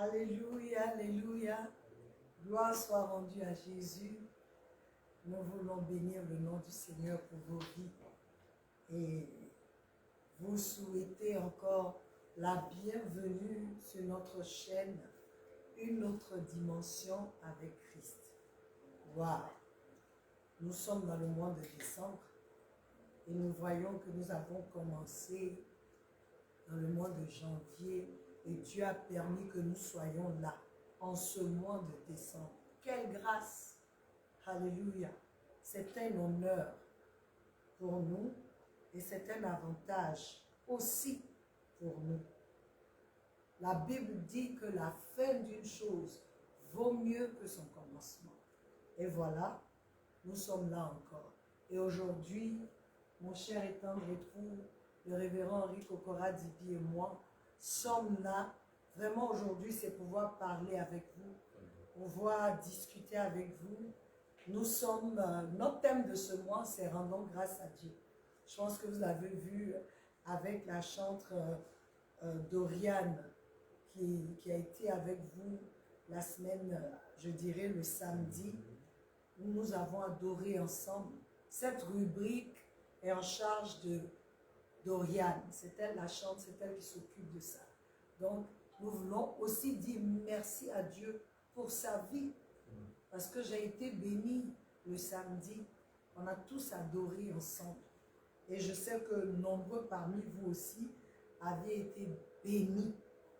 Alléluia, alléluia. Gloire soit rendue à Jésus. Nous voulons bénir le nom du Seigneur pour vos vies. Et vous souhaiter encore la bienvenue sur notre chaîne, une autre dimension avec Christ. Waouh! Nous sommes dans le mois de décembre et nous voyons que nous avons commencé dans le mois de janvier et Dieu a permis que nous soyons là en ce mois de décembre. Quelle grâce! Alléluia! C'est un honneur pour nous et c'est un avantage aussi pour nous. La Bible dit que la fin d'une chose vaut mieux que son commencement. Et voilà, nous sommes là encore. Et aujourd'hui, mon cher et tendre époux, le révérend Henri Kokora Dibi et moi, sommes là. Vraiment aujourd'hui, c'est pouvoir parler avec vous, pouvoir discuter avec vous. Nous sommes, notre thème de ce mois, c'est rendons grâce à Dieu. Je pense que vous avez vu avec la chantre Doriane qui a été avec vous la semaine, je dirais le samedi, où nous avons adoré ensemble. Cette rubrique est en charge de Doriane. C'est elle la chante, c'est elle qui s'occupe de ça. Donc, nous voulons aussi dire merci à Dieu pour sa vie. Parce que j'ai été bénie le samedi. On a tous adoré ensemble. Et je sais que nombreux parmi vous aussi avaient été bénis.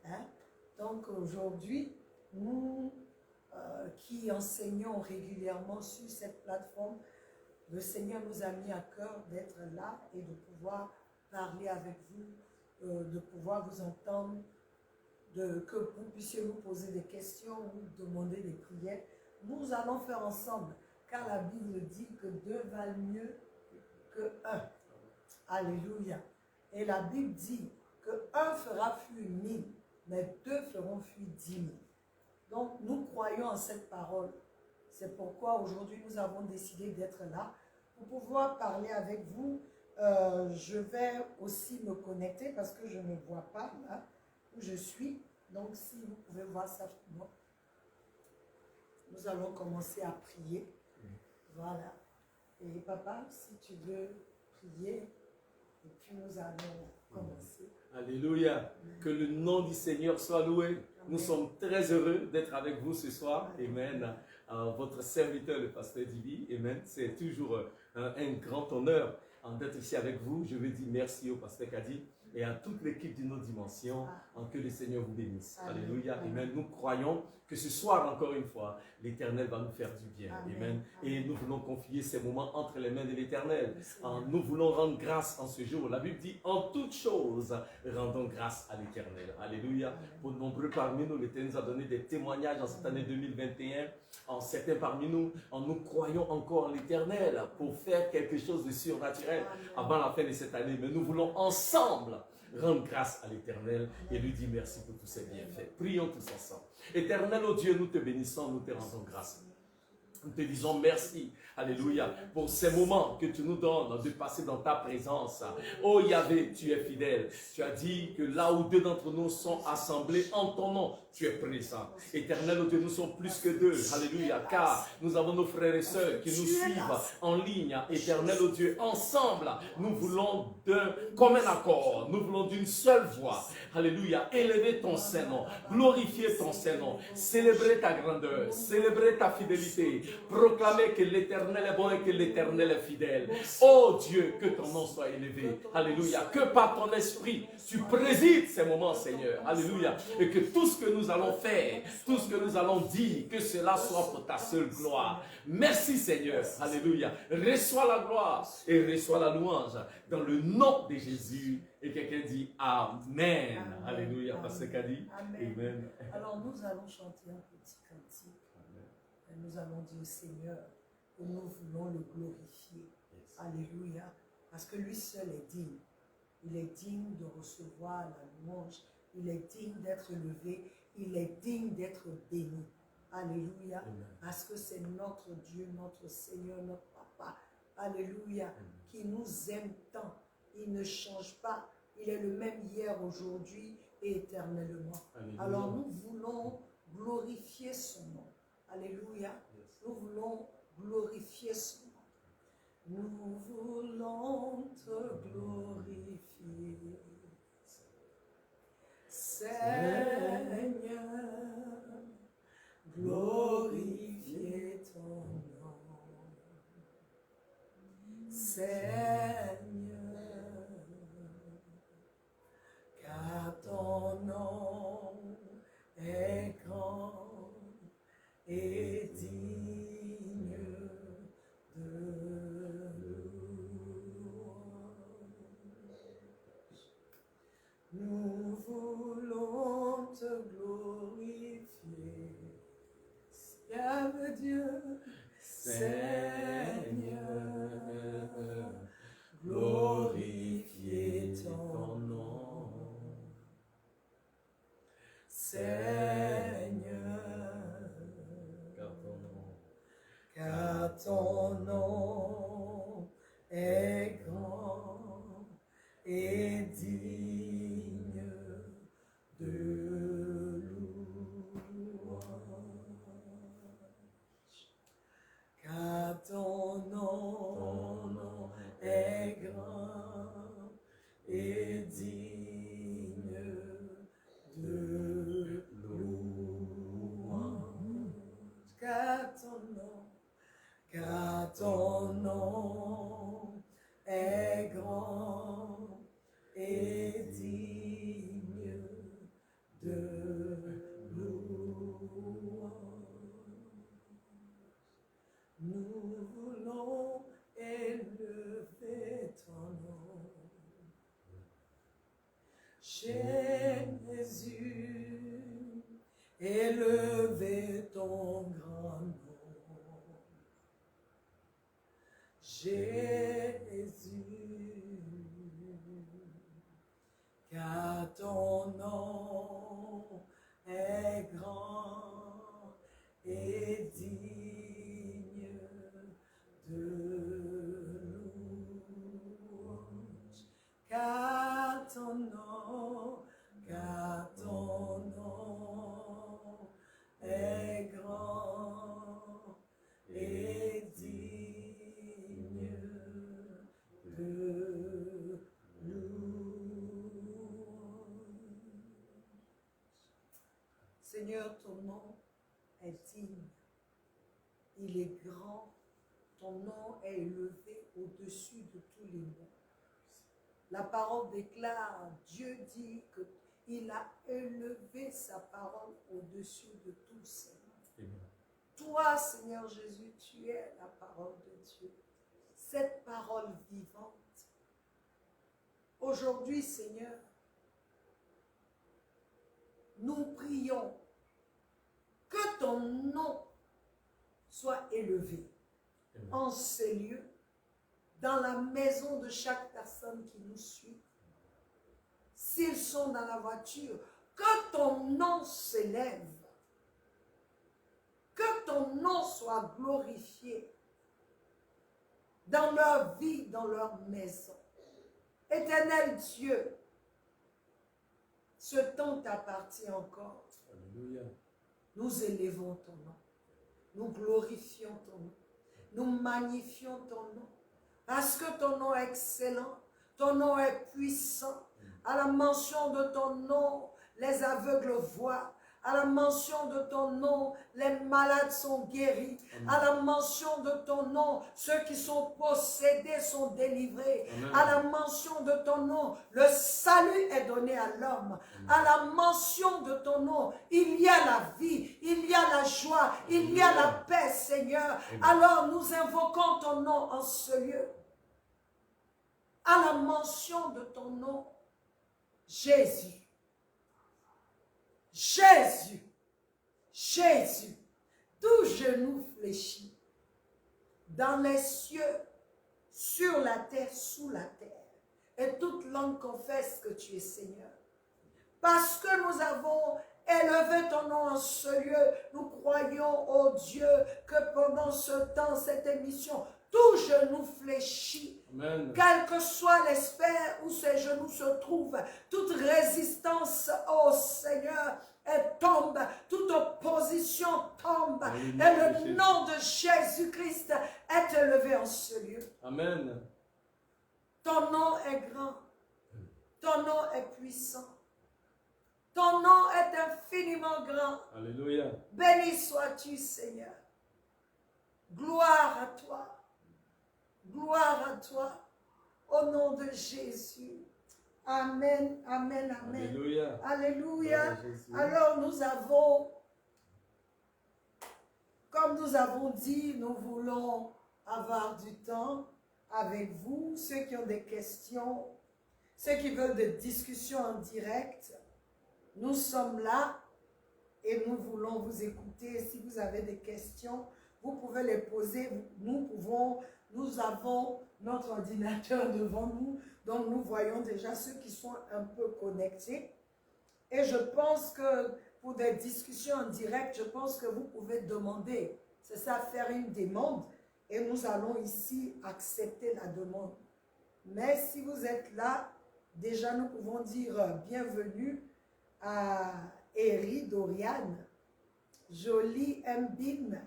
Hein? Donc aujourd'hui, nous qui enseignons régulièrement sur cette plateforme, le Seigneur nous a mis à cœur d'être là et de pouvoir parler avec vous, de pouvoir vous entendre, que vous puissiez nous poser des questions ou demander des prières. Nous allons faire ensemble, car la Bible dit que deux valent mieux que un. Alléluia. Et la Bible dit que un fera fuir 1000, mais deux feront fuir 10 000. Donc, nous croyons en cette parole. C'est pourquoi aujourd'hui, nous avons décidé d'être là pour pouvoir parler avec vous. Je vais aussi me connecter parce que je ne vois pas là où je suis. Donc, si vous pouvez voir ça pour moi. Nous allons commencer à prier. Voilà. Et papa, si tu veux prier, et puis nous allons commencer. Alléluia. Que le nom du Seigneur soit loué. Amen. Nous sommes très heureux d'être avec vous ce soir. Amen. Votre serviteur, le pasteur Dibi. Amen. C'est toujours un grand honneur d'être ici avec vous. Je veux dire merci au pasteur Kadi et à toute l'équipe de nos dimensions. Que le Seigneur vous bénisse. Amen. Alléluia. Amen. Nous croyons que ce soir, encore une fois, l'Éternel va nous faire du bien. Amen. Amen. Et nous voulons confier ces moments entre les mains de l'Éternel. Nous voulons rendre grâce en ce jour. La Bible dit, en toutes choses, rendons grâce à l'Éternel. Alléluia. Amen. Pour nombreux parmi nous, l'Éternel nous a donné des témoignages en cette année 2021. En certains parmi nous, nous croyons encore en l'Éternel pour faire quelque chose de surnaturel avant la fin de cette année. Mais nous voulons ensemble rendre grâce à l'Éternel et lui dire merci pour tous ses bienfaits. Prions tous ensemble. Éternel, oh Dieu, nous te bénissons, nous te rendons grâce. Nous te disons merci, alléluia, pour ces moments que tu nous donnes de passer dans ta présence. Oh Yahvé, tu es fidèle. Tu as dit que là où deux d'entre nous sont assemblés en ton nom, tu es présent. Éternel, oh Dieu, nous sommes plus que deux, alléluia, car nous avons nos frères et sœurs qui nous suivent en ligne. Éternel, oh Dieu, ensemble, nous voulons d'un commun accord, nous voulons d'une seule voix, alléluia, élever ton Saint-Nom, glorifier ton Saint-Nom, célébrer ta grandeur, célébrer ta fidélité, proclamer que l'Éternel est bon et que l'Éternel est fidèle. Oh Dieu, que ton nom soit élevé. Alléluia. Que par ton esprit, tu présides ces moments, Seigneur. Alléluia. Et que tout ce que nous allons faire, tout ce que nous allons dire, que cela soit pour ta seule gloire. Merci, Seigneur. Alléluia. Reçois la gloire et reçois la louange dans le nom de Jésus. Et quelqu'un dit Amen. Amen. Alléluia. Pasteur Kadi. Amen. Amen. Alors nous allons chanter un petit cantique. Et nous allons dire au Seigneur que nous voulons le glorifier. Yes. Alléluia. Parce que lui seul est digne. Il est digne de recevoir la louange. Il est digne d'être élevé. Il est digne d'être béni. Alléluia. Amen. Parce que c'est notre Dieu, notre Seigneur, notre Papa. Alléluia. Amen. Qui nous aime tant. Il ne change pas. Il est le même hier, aujourd'hui et éternellement. Alléluia. Alors nous voulons glorifier son nom. Alléluia. Yes. Nous voulons glorifier son nom. Nous voulons te glorifier. Seigneur, glorifier ton nom. Seigneur, car ton nom est grand et digne de louange. Nous voulons te glorifier, Seigneur Dieu, Seigneur, glorifier ton nom. Seigneur, car ton nom est grand et digne de louange. Car ton nom est grand et digne de louange. Car ton nom est grand et digne de louange. Nous voulons élever ton nom. Jésus, élever ton grand nom. Jésus, car ton nom est grand et digne de louange. Car ton nom est grand et digne de louange. Seigneur, ton nom est digne. Il est grand. Ton nom est élevé au-dessus de tous les noms. La parole déclare, Dieu dit qu'il a élevé sa parole au-dessus de tous ses noms. Amen. Toi, Seigneur Jésus, tu es la parole de Dieu. Cette parole vivante. Aujourd'hui, Seigneur, nous prions que ton nom soit élevé Amen. en ces lieux, dans la maison de chaque personne qui nous suit. S'ils sont dans la voiture, que ton nom s'élève, que ton nom soit glorifié dans leur vie, dans leur maison. Éternel Dieu, ce temps t'appartient encore. Alléluia. Nous élevons ton nom, nous glorifions ton nom, nous magnifions ton nom, parce que ton nom est excellent, ton nom est puissant. À la mention de ton nom, les aveugles voient. À la mention de ton nom, les malades sont guéris. Amen. À la mention de ton nom, ceux qui sont possédés sont délivrés. Amen. À la mention de ton nom, le salut est donné à l'homme. À la mention de ton nom, il y a la vie, il y a la joie, il y a la paix, Seigneur. Amen. Alors nous invoquons ton nom en ce lieu. À la mention de ton nom, Jésus. Jésus, Jésus, tout genou fléchit, dans les cieux, sur la terre, sous la terre, et toute langue confesse que tu es Seigneur. Parce que nous avons élevé ton nom en ce lieu, nous croyons, oh Dieu, que pendant ce temps, cette émission, tout genou fléchit. Amen. Quel que soit l'aspect où ces genoux se trouvent, toute résistance au Seigneur, elle tombe, toute opposition tombe. Et le nom de Jésus-Christ est élevé en ce lieu. Amen. Ton nom est grand, ton nom est puissant, ton nom est infiniment grand. Alléluia. Béni sois-tu, Seigneur. Gloire à toi. Gloire à toi. Au nom de Jésus. Amen, amen, amen. Alléluia. Alléluia. Alors nous avons, comme nous avons dit, nous voulons avoir du temps avec vous. Ceux qui ont des questions, ceux qui veulent des discussions en direct, nous sommes là et nous voulons vous écouter. Si vous avez des questions, vous pouvez les poser. Nous avons notre ordinateur devant nous, donc nous voyons déjà ceux qui sont un peu connectés. Et je pense que pour des discussions en direct, je pense que vous pouvez demander. C'est ça, faire une demande. Et nous allons ici accepter la demande. Mais si vous êtes là, déjà nous pouvons dire bienvenue à Eri Dorian, Jolie Mbin.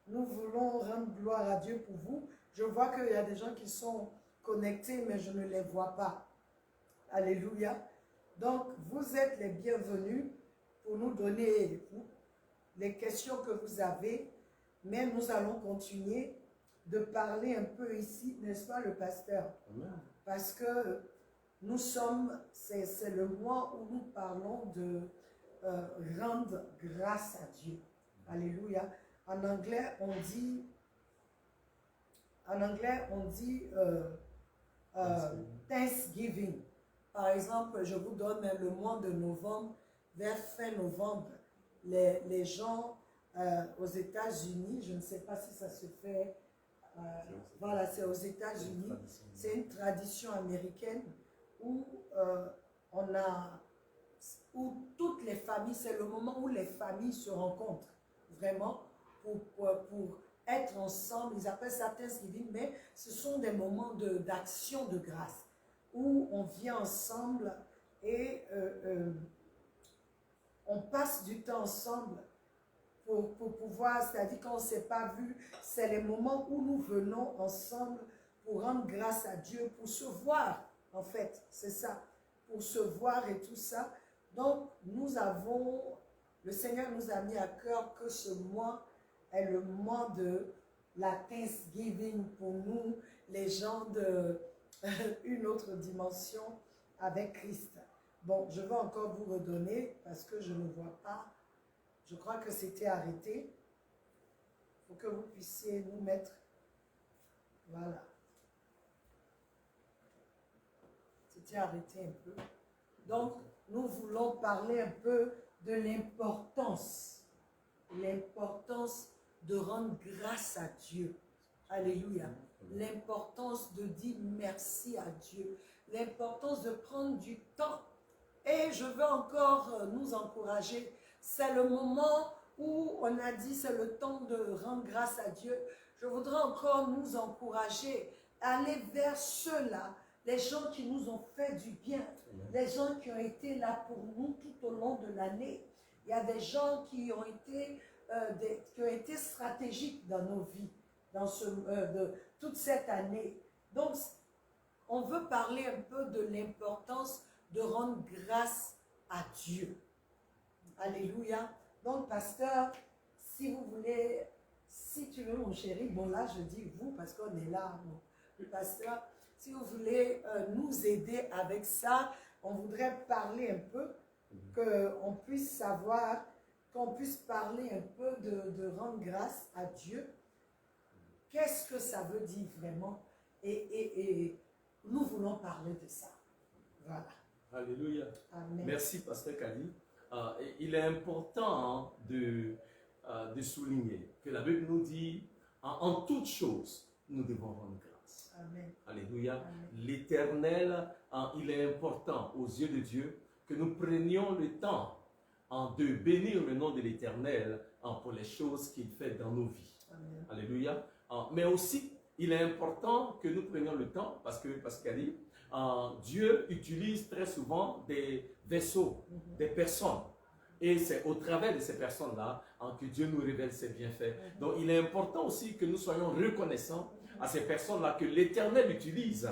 Nous voulons rendre gloire à Dieu pour vous. Je vois qu'il y a des gens qui sont connectés, mais je ne les vois pas. Alléluia. Donc, vous êtes les bienvenus pour nous donner les questions que vous avez. Mais nous allons continuer de parler un peu ici, n'est-ce pas, le pasteur? Amen. Parce que nous sommes, c'est le mois où nous parlons de rendre grâce à Dieu. Alléluia. En anglais, on dit Thanksgiving. Par exemple, je vous donne le mois de novembre, vers fin novembre, les gens aux États-Unis, je ne sais pas si ça se fait, voilà, c'est aux États-Unis, c'est une tradition américaine où où toutes les familles, c'est le moment où les familles se rencontrent, vraiment, pour être ensemble. Ils appellent ça Thanksgiving, mais ce sont des moments d'action de grâce, où on vient ensemble et on passe du temps ensemble pour pouvoir, c'est-à-dire qu'on ne s'est pas vu, c'est les moments où nous venons ensemble pour rendre grâce à Dieu, pour se voir, en fait, c'est ça, pour se voir et tout ça. Donc, le Seigneur nous a mis à cœur que ce mois est le mois de la Thanksgiving pour nous, les gens d'une autre dimension avec Christ. Bon, je vais encore vous redonner parce que je ne vois pas. Je crois que c'était arrêté. Il faut que vous puissiez nous mettre. Voilà. C'était arrêté un peu. Donc, nous voulons parler un peu de l'importance de rendre grâce à Dieu. Alléluia. L'importance de dire merci à Dieu. L'importance de prendre du temps. Et je veux encore nous encourager. C'est le moment où on a dit c'est le temps de rendre grâce à Dieu. Je voudrais encore nous encourager à aller vers ceux-là, les gens qui nous ont fait du bien, les gens qui ont été là pour nous tout au long de l'année. Il y a des gens qui ont été stratégiques dans nos vies, dans toute cette année. Donc, on veut parler un peu de l'importance de rendre grâce à Dieu. Alléluia. Donc, pasteur, si vous voulez, si tu veux, mon chéri, bon là, je dis vous parce qu'on est là, mon pasteur, si vous voulez nous aider avec ça, on voudrait parler un peu, qu'on puisse savoir, qu'on puisse parler un peu de rendre grâce à Dieu. Qu'est-ce que ça veut dire vraiment? Et nous voulons parler de ça. Voilà. Alléluia. Amen. Merci, pasteur Kali. Il est important de souligner que la Bible nous dit, en toutes choses, nous devons rendre grâce. Amen. Alléluia. L'Éternel, il est important aux yeux de Dieu que nous prenions le temps de bénir le nom de l'Éternel pour les choses qu'il fait dans nos vies. Amen. Alléluia. Mais aussi il est important que nous prenions le temps, parce que Pascalie, Dieu utilise très souvent des vaisseaux, des personnes. Et c'est au travers de ces personnes-là que Dieu nous révèle ses bienfaits. Donc il est important aussi que nous soyons reconnaissants à ces personnes-là que l'Éternel utilise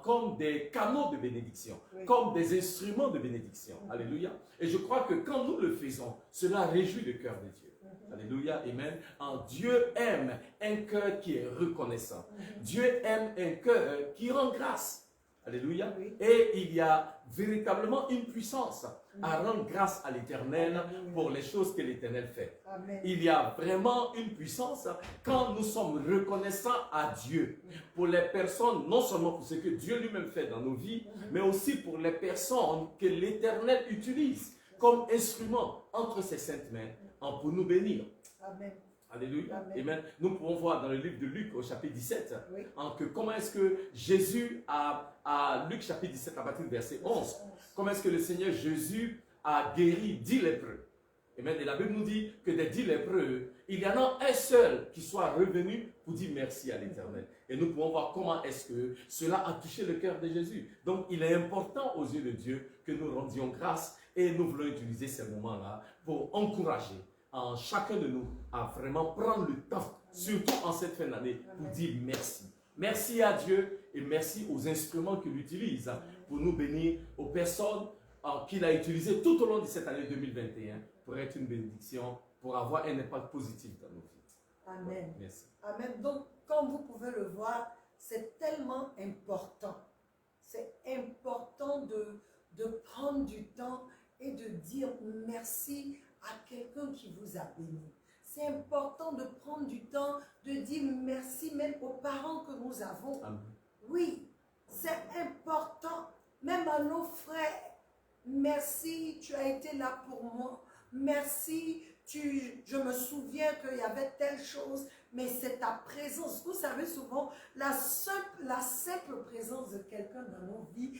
comme des canaux de bénédiction, comme des instruments de bénédiction. Alléluia. Et je crois que quand nous le faisons, cela réjouit le cœur de Dieu. Alléluia, amen. Dieu aime un cœur qui est reconnaissant. Dieu aime un cœur qui rend grâce. Alléluia. Et il y a véritablement une puissance à rendre grâce à l'Éternel pour les choses que l'Éternel fait. Amen. Il y a vraiment une puissance quand nous sommes reconnaissants à Dieu pour les personnes, non seulement pour ce que Dieu lui-même fait dans nos vies, mais aussi pour les personnes que l'Éternel utilise comme instrument entre ses saintes mains pour nous bénir. Amen. Alléluia. Amen. Amen. Nous pouvons voir dans le livre de Luc au chapitre 17 Oui. que comment est-ce que Jésus à Luc chapitre 17 à partir du verset 11, comment est-ce que le Seigneur Jésus a guéri 10 lépreux. Amen. Et la Bible nous dit que des 10 lépreux, il y en a un seul qui soit revenu pour dire merci à l'Éternel. Et nous pouvons voir comment est-ce que cela a touché le cœur de Jésus. Donc il est important aux yeux de Dieu que nous rendions grâce et nous voulons utiliser ces moments-là pour encourager chacun de nous à vraiment prendre le temps, surtout en cette fin d'année, pour dire merci. Merci à Dieu et merci aux instruments qu'il utilise pour nous bénir, aux personnes qu'il a utilisées tout au long de cette année 2021 pour être une bénédiction, pour avoir un impact positif dans nos vies. Amen. Merci. Amen. Donc, comme vous pouvez le voir, c'est tellement important. C'est important de prendre du temps et de dire merci à quelqu'un qui vous a béni. C'est important de prendre du temps de dire merci même aux parents que nous avons. Amen. Oui, c'est important. Même à nos frères. Merci, tu as été là pour moi. Merci, je me souviens qu'il y avait telle chose, mais c'est ta présence. Vous savez, souvent, la simple présence de quelqu'un dans nos vies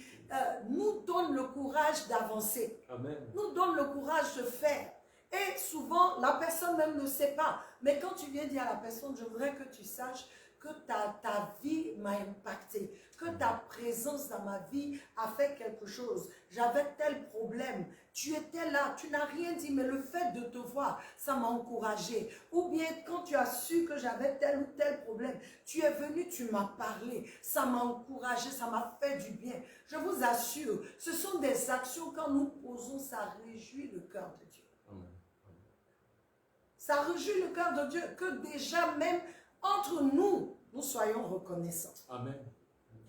nous donne le courage d'avancer. Amen. Nous donne le courage de faire. Et souvent, la personne même ne sait pas. Mais quand tu viens dire à la personne, je voudrais que tu saches que ta vie m'a impacté, que ta présence dans ma vie a fait quelque chose. J'avais tel problème, tu étais là, tu n'as rien dit, mais le fait de te voir, ça m'a encouragé. Ou bien quand tu as su que j'avais tel ou tel problème, tu es venu, tu m'as parlé, ça m'a encouragé, ça m'a fait du bien. Je vous assure, ce sont des actions quand nous posons, ça réjouit le cœur de Dieu. Amen. Ça réjouit le cœur de Dieu que déjà même entre nous, nous soyons reconnaissants. Amen.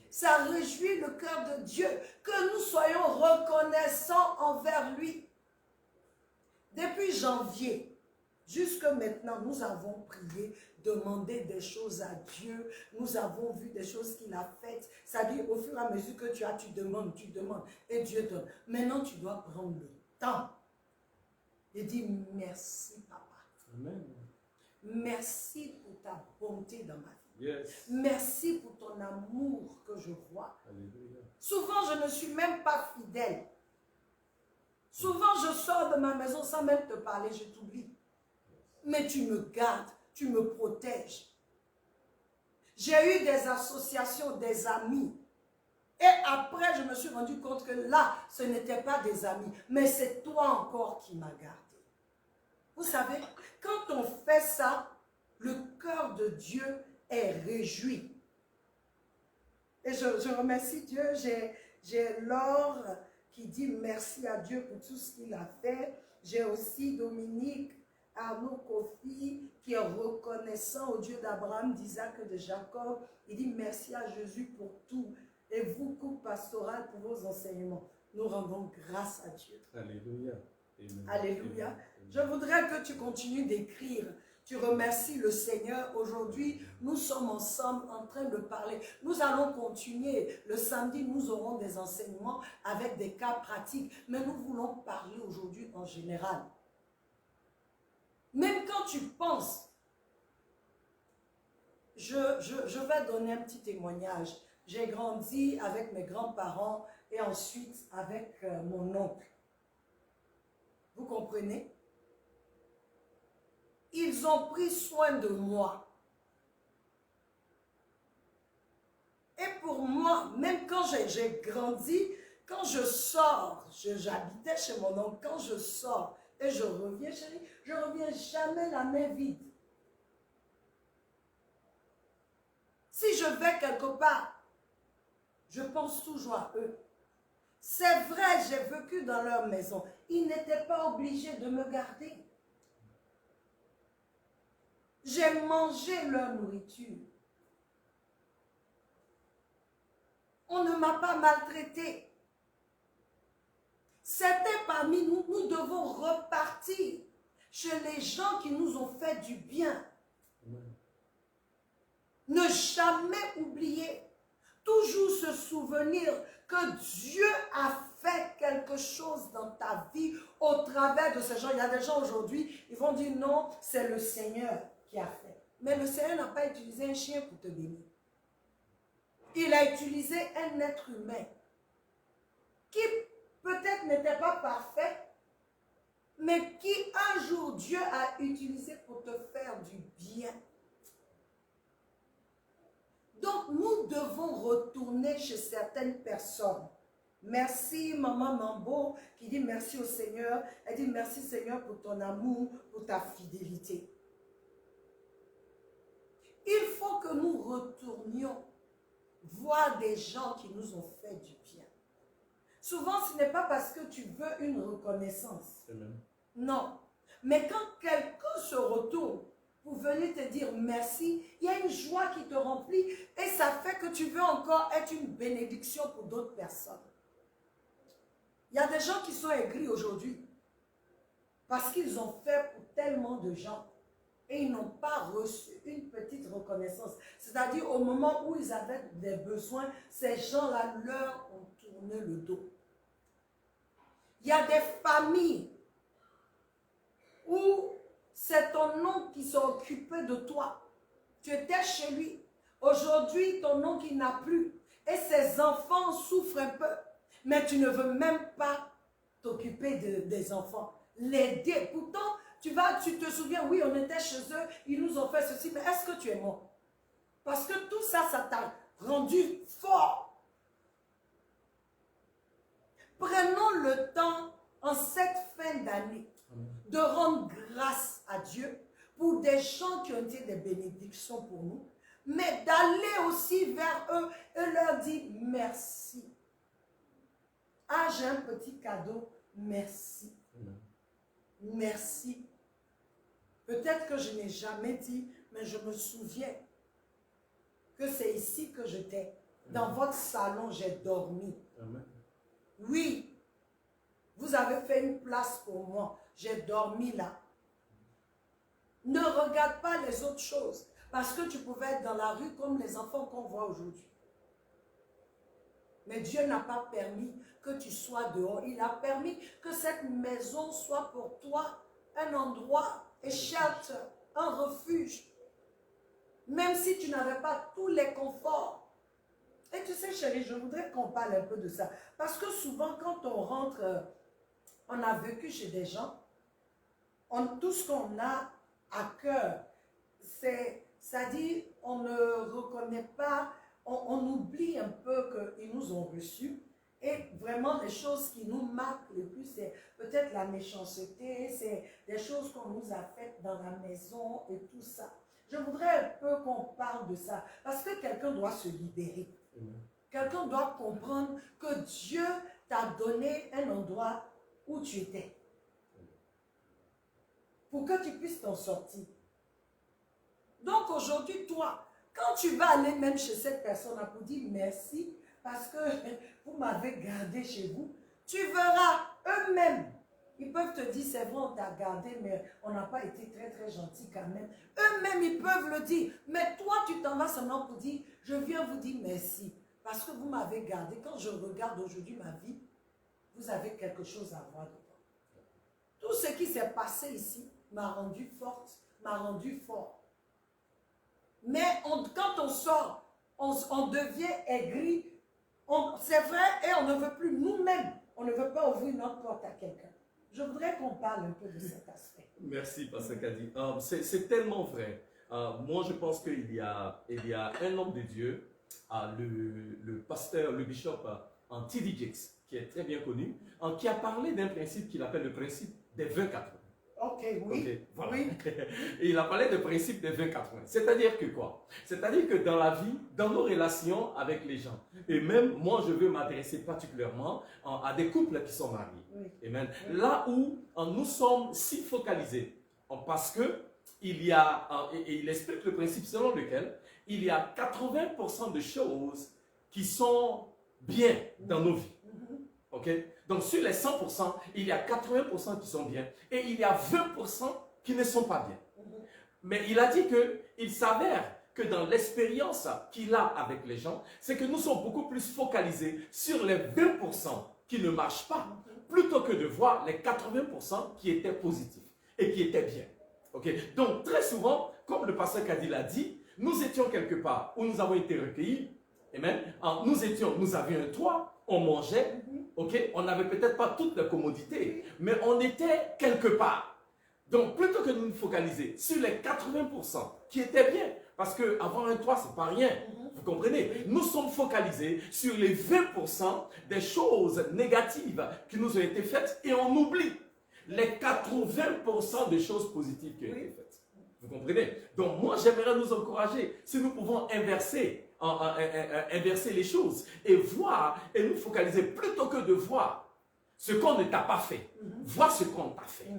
Ça réjouit le cœur de Dieu que nous soyons reconnaissants envers lui. Depuis janvier jusque maintenant, nous avons prié, demandé des choses à Dieu. Nous avons vu des choses qu'il a faites. C'est-à-dire au fur et à mesure que tu demandes et Dieu donne. Maintenant, tu dois prendre le temps et dire merci, papa. Amen. Merci pour ta bonté dans ma vie. Yes. Merci pour ton amour que je vois. Alléluia. Souvent, je ne suis même pas fidèle. Souvent, je sors de ma maison sans même te parler, je t'oublie. Mais tu me gardes, tu me protèges. J'ai eu des associations, des amis. Et après, je me suis rendu compte que là, ce n'était pas des amis, mais c'est toi encore qui m'as gardé. Vous savez, quand on fait ça, le cœur de Dieu est réjoui. Et je remercie Dieu. J'ai Laure qui dit merci à Dieu pour tout ce qu'il a fait. J'ai aussi Dominique, Arnaud Kofi qui est reconnaissant au Dieu d'Abraham, d'Isaac et de Jacob. Il dit merci à Jésus pour tout. Et vous, couple pastoral, pour vos enseignements. Nous rendons grâce à Dieu. Alléluia. Amen. Alléluia. Amen. Je voudrais que tu continues d'écrire. Tu remercies le Seigneur. Aujourd'hui, nous sommes ensemble en train de parler. Nous allons continuer. Le samedi, nous aurons des enseignements avec des cas pratiques. Mais nous voulons parler aujourd'hui en général. Même quand tu penses, je vais donner un petit témoignage. J'ai grandi avec mes grands-parents et ensuite avec mon oncle. Vous comprenez? Ils ont pris soin de moi. Et pour moi, même quand j'ai grandi, quand je sors, j'habitais chez mon oncle, quand je sors et je reviens, chérie, je ne reviens jamais la main vide. Si je vais quelque part, je pense toujours à eux. C'est vrai, j'ai vécu dans leur maison. Ils n'étaient pas obligés de me garder. J'ai mangé leur nourriture. On ne m'a pas maltraité. C'était parmi nous, nous devons repartir chez les gens qui nous ont fait du bien. Ne jamais oublier, toujours se souvenir que Dieu a fait quelque chose dans ta vie au travers de ces gens. Il y a des gens aujourd'hui, ils vont dire non, c'est le Seigneur qui a fait. Mais le Seigneur n'a pas utilisé un chien pour te bénir. Il a utilisé un être humain qui peut-être n'était pas parfait, mais qui un jour Dieu a utilisé pour te faire du bien. Donc nous devons retourner chez certaines personnes. Merci Maman Mambo qui dit merci au Seigneur. Elle dit merci Seigneur pour ton amour, pour ta fidélité. Il faut que nous retournions voir des gens qui nous ont fait du bien. Souvent, ce n'est pas parce que tu veux une reconnaissance. Amen. Non. Mais quand quelqu'un se retourne pour venir te dire merci, il y a une joie qui te remplit et ça fait que tu veux encore être une bénédiction pour d'autres personnes. Il y a des gens qui sont aigris aujourd'hui parce qu'ils ont fait pour tellement de gens et ils n'ont pas reçu une petite reconnaissance. C'est-à-dire au moment où ils avaient des besoins, ces gens-là leur ont tourné le dos. Il y a des familles où c'est ton oncle qui s'est occupé de toi. Tu étais chez lui. Aujourd'hui, ton oncle il n'a plus. Et ses enfants souffrent un peu. Mais tu ne veux même pas t'occuper des enfants. L'aider. Pourtant, tu te souviens, oui, on était chez eux, ils nous ont fait ceci. Mais est-ce que tu es mort? Parce que tout ça, ça t'a rendu fort. Prenons le temps en cette fin d'année de rendre grâce à Dieu pour des gens qui ont été des bénédictions pour nous, mais d'aller aussi vers eux et leur dire merci. Ah, j'ai un petit cadeau, merci. Merci. Peut-être que je n'ai jamais dit, mais je me souviens que c'est ici que j'étais. Dans votre salon, j'ai dormi. Amen. Oui, vous avez fait une place pour moi. J'ai dormi là. Ne regarde pas les autres choses. Parce que tu pouvais être dans la rue comme les enfants qu'on voit aujourd'hui. Mais Dieu n'a pas permis que tu sois dehors. Il a permis que cette maison soit pour toi un endroit, un shelter, un refuge. Même si tu n'avais pas tous les conforts. Et tu sais, chérie, je voudrais qu'on parle un peu de ça. Parce que souvent, quand on rentre, on a vécu chez des gens, tout ce qu'on a à cœur, c'est-à-dire, on ne reconnaît pas, on oublie un peu qu'ils nous ont reçus. Et vraiment, les choses qui nous marquent le plus, c'est peut-être la méchanceté, c'est des choses qu'on nous a faites dans la maison et tout ça. Je voudrais un peu qu'on parle de ça, parce que quelqu'un doit se libérer. Quelqu'un doit comprendre que Dieu t'a donné un endroit où tu étais. Pour que tu puisses t'en sortir. Donc aujourd'hui, toi, quand tu vas aller même chez cette personne-là pour dire merci, parce que vous m'avez gardé chez vous, tu verras eux-mêmes. Ils peuvent te dire, c'est vrai, on t'a gardé, mais on n'a pas été très très gentil quand même. Eux-mêmes, ils peuvent le dire. Mais toi, tu t'en vas seulement pour dire, je viens vous dire merci. Parce que vous m'avez gardé. Quand je regarde aujourd'hui ma vie, vous avez quelque chose à voir dedans. Tout ce qui s'est passé ici m'a rendu forte, m'a rendu fort. Mais quand on sort, on devient aigri. C'est vrai, et on ne veut plus nous-mêmes. On ne veut pas ouvrir notre porte à quelqu'un. Je voudrais qu'on parle un peu de cet aspect. Merci, Pasteur Kadi. C'est tellement vrai. Moi, je pense qu'il y a un homme de Dieu le pasteur, le bishop T.D. Jakes, qui est très bien connu, qui a parlé d'un principe qu'il appelle le principe des 20-80. Ok, oui. Okay, voilà. Oui. Et il a parlé du principe des 20-80. C'est-à-dire que quoi? C'est-à-dire que dans la vie, dans nos relations avec les gens, et même moi je veux m'adresser particulièrement à des couples qui sont mariés. Oui. Amen. Là où nous sommes si focalisés, parce que il y a, et il explique le principe selon lequel il y a 80% de choses qui sont bien dans nos vies. Ok? Donc sur les 100%, il y a 80% qui sont bien et il y a 20% qui ne sont pas bien. Mais il a dit qu'il s'avère que dans l'expérience qu'il a avec les gens, c'est que nous sommes beaucoup plus focalisés sur les 20% qui ne marchent pas, plutôt que de voir les 80% qui étaient positifs et qui étaient bien. Okay? Donc très souvent, comme le pasteur Kadi l'a dit, nous étions quelque part où nous avons été recueillis. Amen. Nous avions un toit, on mangeait, ok, on n'avait peut-être pas toutes les commodités, mais on était quelque part. Donc plutôt que de nous focaliser sur les 80% qui étaient bien, parce qu'avoir un toit, c'est pas rien, vous comprenez? Nous sommes focalisés sur les 20% des choses négatives qui nous ont été faites et on oublie les 80% des choses positives qui ont été faites. Vous comprenez? Donc moi, j'aimerais nous encourager, si nous pouvons inverser les choses et voir et nous focaliser plutôt que de voir ce qu'on ne t'a pas fait, voir ce qu'on t'a fait.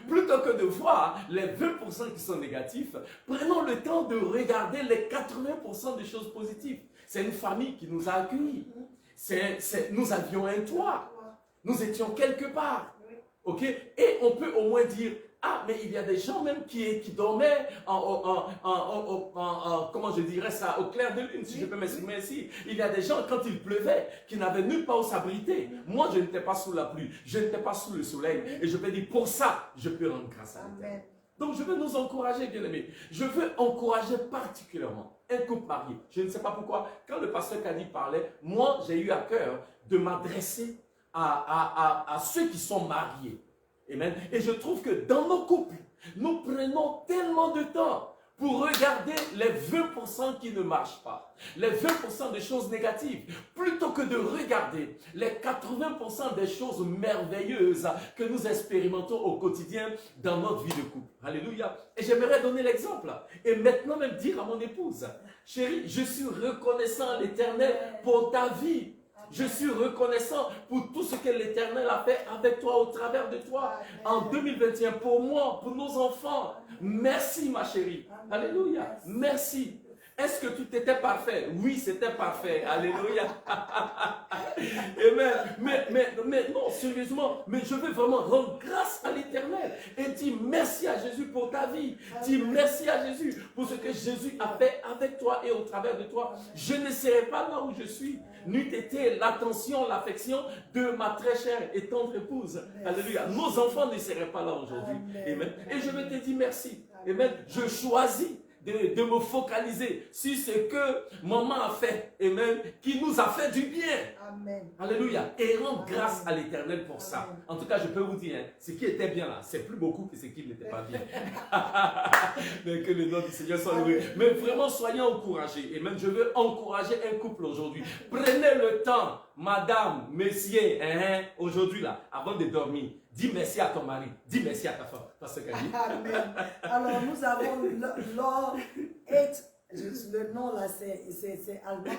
Plutôt que de voir les 20% qui sont négatifs, prenons le temps de regarder les 80% des choses positives. C'est une famille qui nous a accueillis. Nous avions un toit. Nous étions quelque part. Ok? Et on peut au moins dire, ah, mais il y a des gens même qui dormaient comment je dirais ça, au clair de lune, si je peux m'exprimer ainsi. Il y a des gens, quand il pleuvait, qui n'avaient nulle part où s'abriter. Moi, je n'étais pas sous la pluie, je n'étais pas sous le soleil. Et je peux dire, pour ça, je peux rendre grâce à l'Éternel. Donc, je veux nous encourager, bien-aimés. Je veux encourager particulièrement un couple marié. Je ne sais pas pourquoi, quand le pasteur Kadi parlait, moi, j'ai eu à cœur de m'adresser à ceux qui sont mariés. Amen. Et je trouve que dans nos couples, nous prenons tellement de temps pour regarder les 20% qui ne marchent pas, les 20% des choses négatives, plutôt que de regarder les 80% des choses merveilleuses que nous expérimentons au quotidien dans notre vie de couple. Alléluia. Et j'aimerais donner l'exemple. Et maintenant même dire à mon épouse, chérie, je suis reconnaissant à l'Éternel pour ta vie. Je suis reconnaissant pour tout ce que l'Éternel a fait avec toi, au travers de toi, en 2021, pour moi, pour nos enfants. Merci, ma chérie. Alléluia. Merci. Est-ce que tout était parfait? Oui, c'était parfait. Alléluia. Amen. Mais non, sérieusement, mais je veux vraiment rendre grâce à l'Éternel et dire merci à Jésus pour ta vie. Dis merci à Jésus pour ce que Jésus a fait avec toi et au travers de toi. Je ne serais pas là où je suis, n'eût été l'attention, l'affection de ma très chère et tendre épouse. Alléluia. Nos enfants ne seraient pas là aujourd'hui. Amen. Et je veux te dire merci. Amen. Je choisis de me focaliser sur ce que maman a fait, amen, qui nous a fait du bien. Amen. Alléluia. Et rendre grâce à l'Éternel pour ça. En tout cas, je peux vous dire, hein, ce qui était bien là, c'est plus beaucoup que ce qui n'était pas bien. Mais que le nom du Seigneur soit loué. Mais vraiment, soyez encouragés. Et même, je veux encourager un couple aujourd'hui. Prenez le temps, madame, messieurs, aujourd'hui là, avant de dormir. Dis merci à ton mari, dis merci à ta femme. Amen. Alors nous avons Lord 8, le nom là c'est allemand,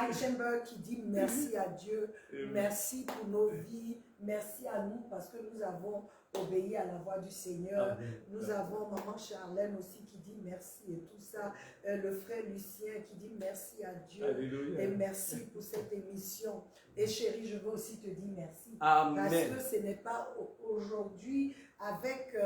Eichenberg qui dit merci à Dieu, merci pour nos vies, merci à nous parce que nous avons obéi à la voix du Seigneur. Amen. Nous avons maman Charlène aussi qui dit merci et tout ça. Le frère Lucien qui dit merci à Dieu. Alléluia. Et merci pour cette émission. Et chérie, je veux aussi te dire merci. Amen. Parce que ce n'est pas aujourd'hui avec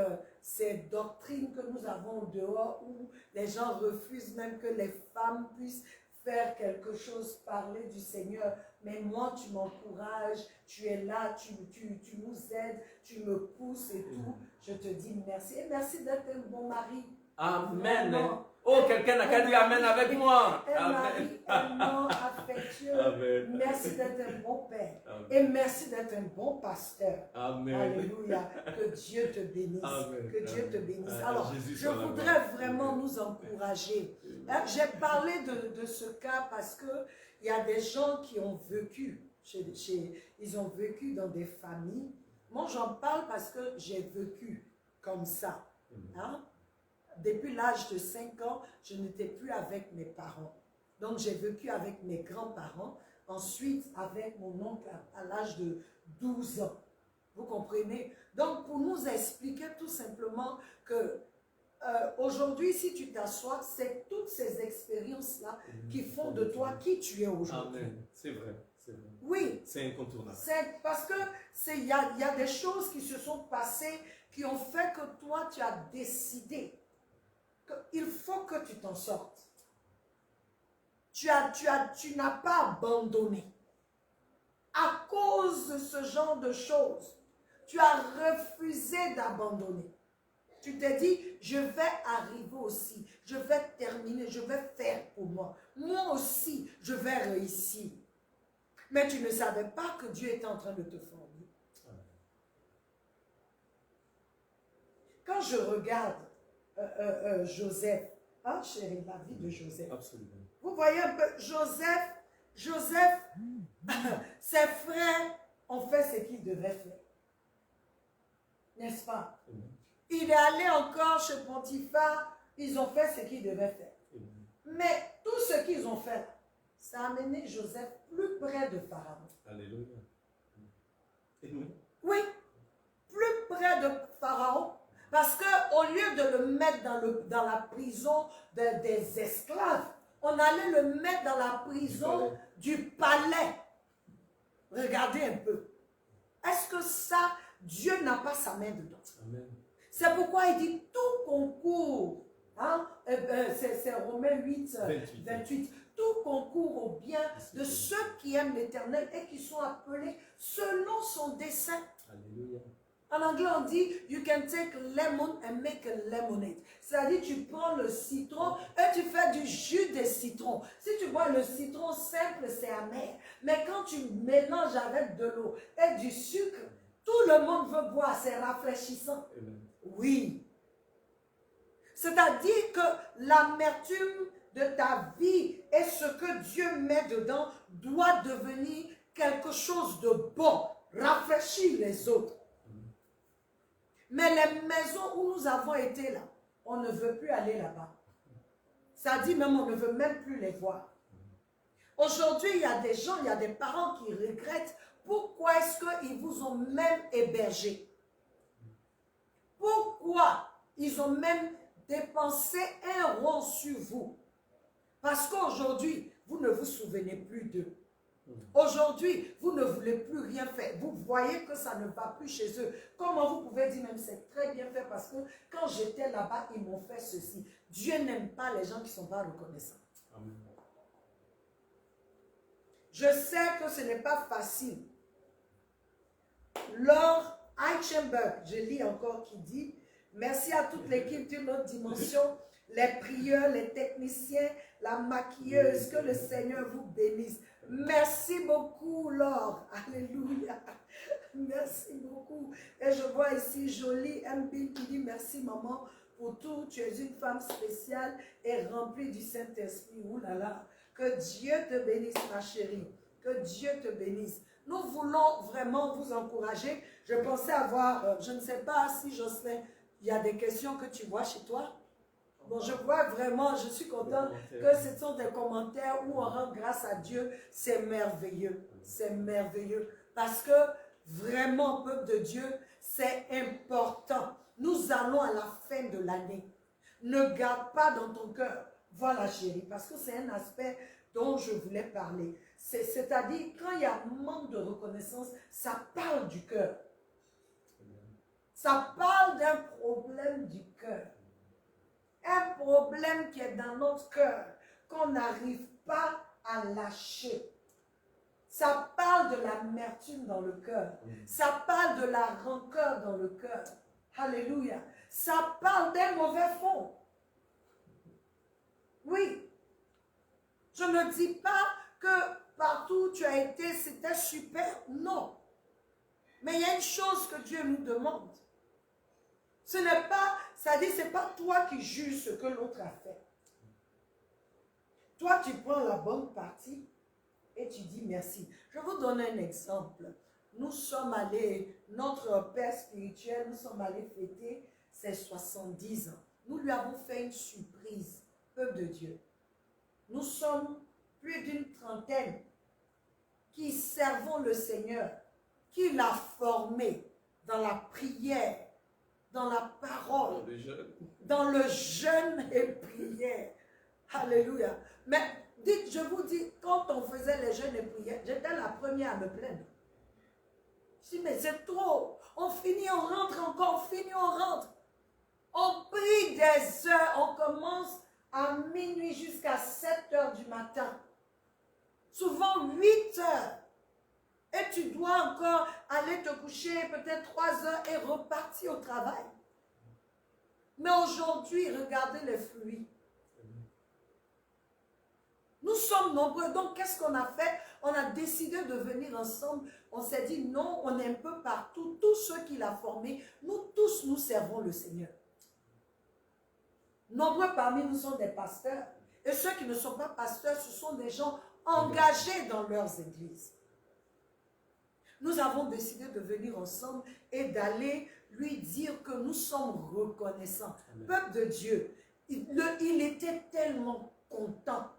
ces doctrines que nous avons dehors où les gens refusent même que les femmes puissent faire quelque chose, parler du Seigneur. Mais moi, tu m'encourages, tu es là, tu nous aides, tu me pousses et tout. Je te dis merci. Et merci d'être un bon mari. Amen. Vraiment. Oh, quelqu'un n'a qu'à dire Amen avec moi. Un Amen. mari aimant, affectueux. Amen. Merci d'être un bon père. Amen. Et merci d'être un bon pasteur. Amen. Alléluia. Que Dieu te bénisse. Amen. Que Dieu te bénisse. Amen. Alors, Jésus je soit la voudrais gloire. vraiment Amen. nous encourager. J'ai parlé de ce cas parce qu'il y a des gens qui ont vécu, ils ont vécu dans des familles. Moi, j'en parle parce que j'ai vécu comme ça. Hein? Depuis l'âge de 5 ans, je n'étais plus avec mes parents. Donc, j'ai vécu avec mes grands-parents. Ensuite, avec mon oncle à l'âge de 12 ans. Vous comprenez? Donc, pour nous expliquer tout simplement que aujourd'hui, si tu t'assois, c'est toutes ces expériences-là qui font de toi qui tu es aujourd'hui. Amen. C'est vrai. C'est vrai. Oui. C'est incontournable. C'est parce que il y a des choses qui se sont passées qui ont fait que toi, tu as décidé qu'il faut que tu t'en sortes. Tu n'as pas abandonné. À cause de ce genre de choses, tu as refusé d'abandonner. Tu t'es dit, je vais arriver aussi, je vais terminer, je vais faire pour moi. Moi aussi, je vais réussir. Mais tu ne savais pas que Dieu était en train de te former. Quand je regarde Joseph, hein, chérie, la vie de Joseph. Absolument. Vous voyez un peu, Joseph, ses frères ont fait ce qu'ils devaient faire. N'est-ce pas? Il est allé encore chez Potiphar, ils ont fait ce qu'ils devaient faire. Mais tout ce qu'ils ont fait, ça a amené Joseph plus près de Pharaon. Alléluia. Et nous? Oui, plus près de Pharaon. Parce qu'au lieu de le mettre dans la prison des esclaves, on allait le mettre dans la prison du palais. Regardez un peu. Est-ce que ça, Dieu n'a pas sa main dedans? C'est pourquoi il dit tout concourt. Hein? C'est Romains 8, 28. Tout concourt au bien de ceux qui aiment l'Éternel et qui sont appelés selon son dessein. Alléluia. En anglais, on dit, you can take lemon and make a lemonade. C'est-à-dire, tu prends le citron et tu fais du jus de citron. Si tu bois le citron simple, c'est amer. Mais quand tu mélanges avec de l'eau et du sucre, tout le monde veut boire, c'est rafraîchissant. Oui. C'est-à-dire que l'amertume de ta vie et ce que Dieu met dedans doit devenir quelque chose de bon, rafraîchir les autres. Mais les maisons où nous avons été là, on ne veut plus aller là-bas. Ça dit même, on ne veut même plus les voir. Aujourd'hui, il y a des gens, il y a des parents qui regrettent pourquoi est-ce qu'ils vous ont même hébergé. Pourquoi ils ont même dépensé un rond sur vous. Parce qu'aujourd'hui, vous ne vous souvenez plus d'eux. Aujourd'hui, vous ne voulez plus rien faire. Vous voyez que ça ne va plus chez eux. Comment vous pouvez dire même c'est très bien fait parce que quand j'étais là-bas, ils m'ont fait ceci. Dieu n'aime pas les gens qui ne sont pas reconnaissants. Amen. Je sais que ce n'est pas facile. Lord Eichenberg, je lis encore qui dit, merci à toute l'équipe d'une autre dimension, les prieurs, les techniciens, la maquilleuse, que le Seigneur vous bénisse. Merci beaucoup, Laure. Alléluia. Merci beaucoup. Et je vois ici Jolie Mbin qui dit merci, maman, pour tout. Tu es une femme spéciale et remplie du Saint-Esprit. Ouh là là. Que Dieu te bénisse, ma chérie. Que Dieu te bénisse. Nous voulons vraiment vous encourager. Je pensais avoir, je ne sais pas si Jocelyn, il y a des questions que tu vois chez toi. Bon, je vois vraiment, je suis contente que ce sont des commentaires où on rend grâce à Dieu. C'est merveilleux. C'est merveilleux. Parce que vraiment, peuple de Dieu, c'est important. Nous allons à la fin de l'année. Ne garde pas dans ton cœur. Voilà, chérie, parce que c'est un aspect dont je voulais parler. C'est-à-dire, quand il y a un manque de reconnaissance, ça parle du cœur. Ça parle d'un problème du cœur. Un problème qui est dans notre cœur, qu'on n'arrive pas à lâcher. Ça parle de l'amertume dans le cœur. Ça parle de la rancœur dans le cœur. Alléluia. Ça parle d'un mauvais fond. Oui. Je ne dis pas que partout où tu as été, c'était super. Non. Mais il y a une chose que Dieu nous demande. Ce n'est pas, c'est-à-dire, ce n'est pas toi qui juges ce que l'autre a fait. Toi, tu prends la bonne partie et tu dis merci. Je vais vous donner un exemple. Nous sommes allés, notre père spirituel, nous sommes allés fêter ses 70 ans. Nous lui avons fait une surprise, peuple de Dieu. Nous sommes plus d'une trentaine qui servons le Seigneur, qui l'a formé dans la prière, dans la parole, dans le jeûne et prière. Alléluia. Mais dites, je vous dis, quand on faisait les jeûnes et prières, j'étais la première à me plaindre. Je dis, mais c'est trop. On finit, on rentre encore, on finit, on rentre. On prie des heures, on commence à minuit jusqu'à 7 heures du matin. Souvent 8 heures. Et tu dois encore aller te coucher peut-être 3 heures et repartir au travail. Mais aujourd'hui, regardez les fruits. Nous sommes nombreux. Donc, qu'est-ce qu'on a fait? On a décidé de venir ensemble. On s'est dit, non, on est un peu partout. Tous ceux qu'il a formés, nous tous, nous servons le Seigneur. Nombreux parmi nous sont des pasteurs. Et ceux qui ne sont pas pasteurs, ce sont des gens engagés dans leurs églises. Nous avons décidé de venir ensemble et d'aller lui dire que nous sommes reconnaissants. Amen. Peuple de Dieu, il était tellement content.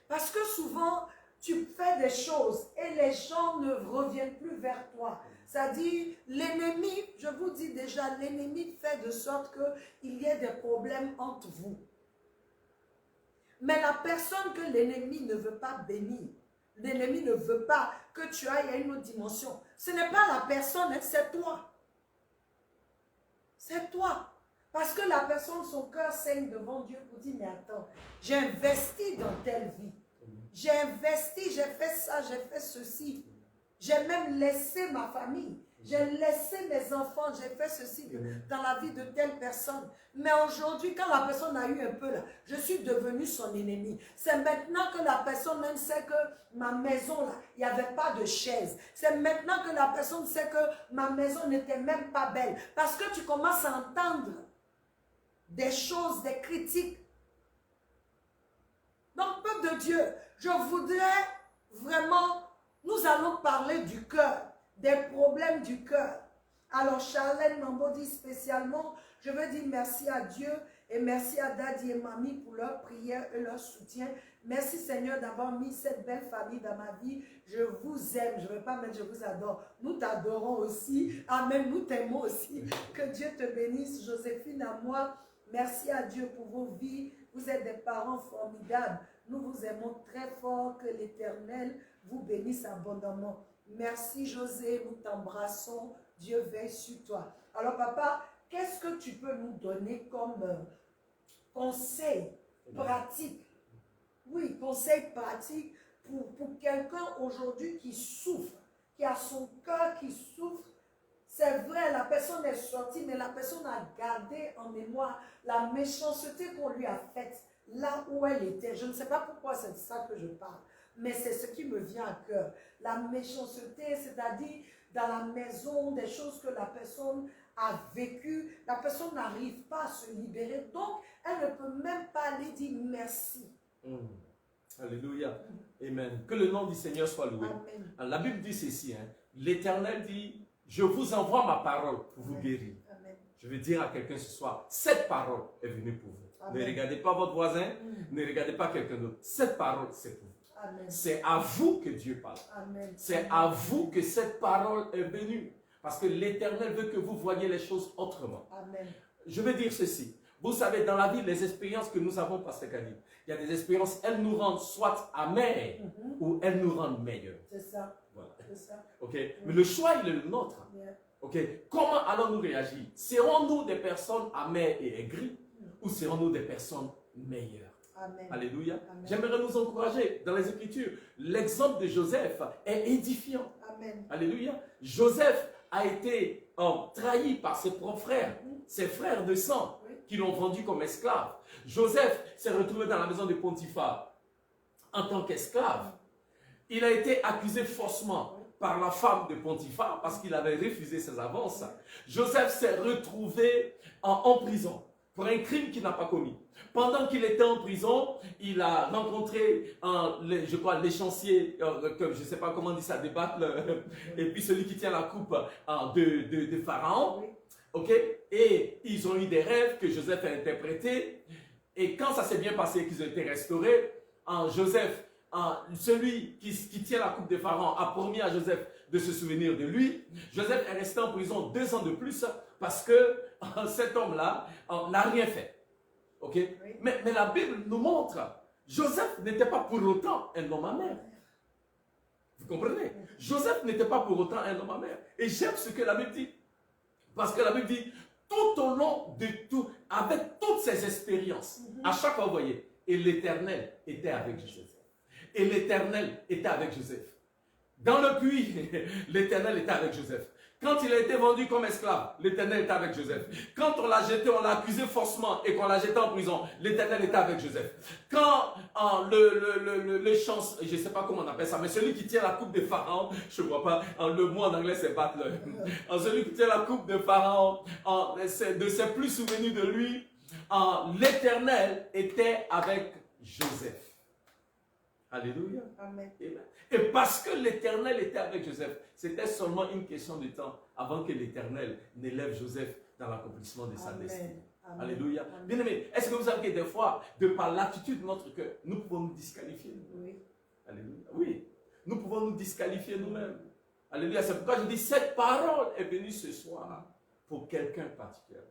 Parce que souvent, tu fais des choses et les gens ne reviennent plus vers toi. C'est-à-dire, l'ennemi, je vous dis déjà, l'ennemi fait de sorte qu'il y ait des problèmes entre vous. Mais la personne que l'ennemi ne veut pas bénir, l'ennemi ne veut pas que tu ailles à une autre dimension. Ce n'est pas la personne, c'est toi. C'est toi. Parce que la personne, son cœur saigne devant Dieu pour dire, mais attends, j'ai investi dans telle vie. J'ai investi, j'ai fait ça, j'ai fait ceci. J'ai même laissé ma famille. J'ai laissé mes enfants, j'ai fait ceci dans la vie de telle personne. Mais aujourd'hui, quand la personne a eu un peu là, je suis devenue son ennemi. C'est maintenant que la personne même sait que ma maison là, il n'y avait pas de chaise. C'est maintenant que la personne sait que ma maison n'était même pas belle. Parce que tu commences à entendre des choses, des critiques. Donc, peuple de Dieu, je voudrais vraiment, nous allons parler du cœur, des problèmes du cœur. Alors, Charlène Mambo dit spécialement, je veux dire merci à Dieu et merci à Daddy et Mamie pour leur prière et leur soutien. Merci Seigneur d'avoir mis cette belle famille dans ma vie. Je vous aime, je ne vais pas mettre je vous adore. Nous t'adorons aussi. Amen, nous t'aimons aussi. Que Dieu te bénisse. Joséphine à moi, merci à Dieu pour vos vies. Vous êtes des parents formidables. Nous vous aimons très fort. Que l'Éternel vous bénisse abondamment. Merci José, nous t'embrassons. Dieu veille sur toi. Alors papa, qu'est-ce que tu peux nous donner comme conseil pratique? Oui, conseil pratique pour quelqu'un aujourd'hui qui souffre, qui a son cœur qui souffre. C'est vrai, la personne est sortie, mais la personne a gardé en mémoire la méchanceté qu'on lui a faite là où elle était. Je ne sais pas pourquoi c'est de ça que je parle, mais c'est ce qui me vient à cœur. La méchanceté, c'est-à-dire dans la maison, des choses que la personne a vécues, la personne n'arrive pas à se libérer, donc elle ne peut même pas aller dire merci. Alléluia. Amen. Que le nom du Seigneur soit loué. Amen. La Bible dit ceci, l'Éternel dit, je vous envoie ma parole pour vous guérir. Amen. Je veux dire à quelqu'un ce soir, cette parole est venue pour vous. Amen. Ne regardez pas votre voisin, ne regardez pas quelqu'un d'autre. Cette parole, c'est pour vous. C'est à vous que Dieu parle. C'est à vous que cette parole est venue. Parce que l'Éternel veut que vous voyiez les choses autrement. Amen. Je veux dire ceci. Vous savez, dans la vie, les expériences que nous avons, Pasteur Kadi, il y a des expériences, elles nous rendent soit amères ou elles nous rendent meilleures. C'est ça. Voilà. C'est ça. Okay? Mais le choix, il est le nôtre. Okay? Comment allons-nous réagir? Serons-nous des personnes amères et aigries ou serons-nous des personnes meilleures? Amen. Alléluia. Amen. J'aimerais nous encourager dans les Écritures. L'exemple de Joseph est édifiant. Amen. Alléluia. Joseph a été trahi par ses propres frères, ses frères de sang. Oui. qui l'ont vendu comme esclave. Joseph s'est retrouvé dans la maison de Potiphar en tant qu'esclave. Il a été accusé faussement par la femme de Potiphar parce qu'il avait refusé ses avances. Joseph s'est retrouvé en prison pour un crime qu'il n'a pas commis. Pendant qu'il était en prison, il a rencontré, je crois, l'échancier, je ne sais pas comment on dit ça, débattre, et puis celui qui tient la coupe de Pharaon. Ok, et ils ont eu des rêves que Joseph a interprétés. Et quand ça s'est bien passé, qu'ils ont été restaurés, Joseph, celui qui tient la coupe de Pharaon, a promis à Joseph de se souvenir de lui. Joseph est resté en prison 2 ans de plus parce que cet homme-là n'a rien fait. Ok, mais la Bible nous montre, Joseph n'était pas pour autant un homme amer. Vous comprenez? Joseph n'était pas pour autant un homme amer. Et j'aime ce que la Bible dit. Parce que la Bible dit, tout au long de tout, avec toutes ces expériences, à chaque fois, vous voyez, et l'Éternel était avec Joseph. Et l'Éternel était avec Joseph. Dans le puits, l'Éternel était avec Joseph. Quand il a été vendu comme esclave, l'Éternel était avec Joseph. Quand on l'a jeté, on l'a accusé faussement et qu'on l'a jeté en prison, l'Éternel était avec Joseph. Quand le chance, je ne sais pas comment on appelle ça, mais celui qui tient la coupe de Pharaon, je ne vois pas, le mot en anglais c'est battle. Celui qui tient la coupe de Pharaon, ne s'est plus souvenu de lui, l'Éternel était avec Joseph. Alléluia. Amen. Et parce que l'Éternel était avec Joseph, c'était seulement une question de temps avant que l'Éternel n'élève Joseph dans l'accomplissement de sa destinée. Amen. Alléluia. Bien aimé, est-ce que vous savez que des fois, de par l'attitude de notre cœur, nous pouvons nous disqualifier? Oui. Alléluia. Oui. Nous pouvons nous disqualifier nous-mêmes. Alléluia. C'est pourquoi je dis, cette parole est venue ce soir pour quelqu'un particulièrement.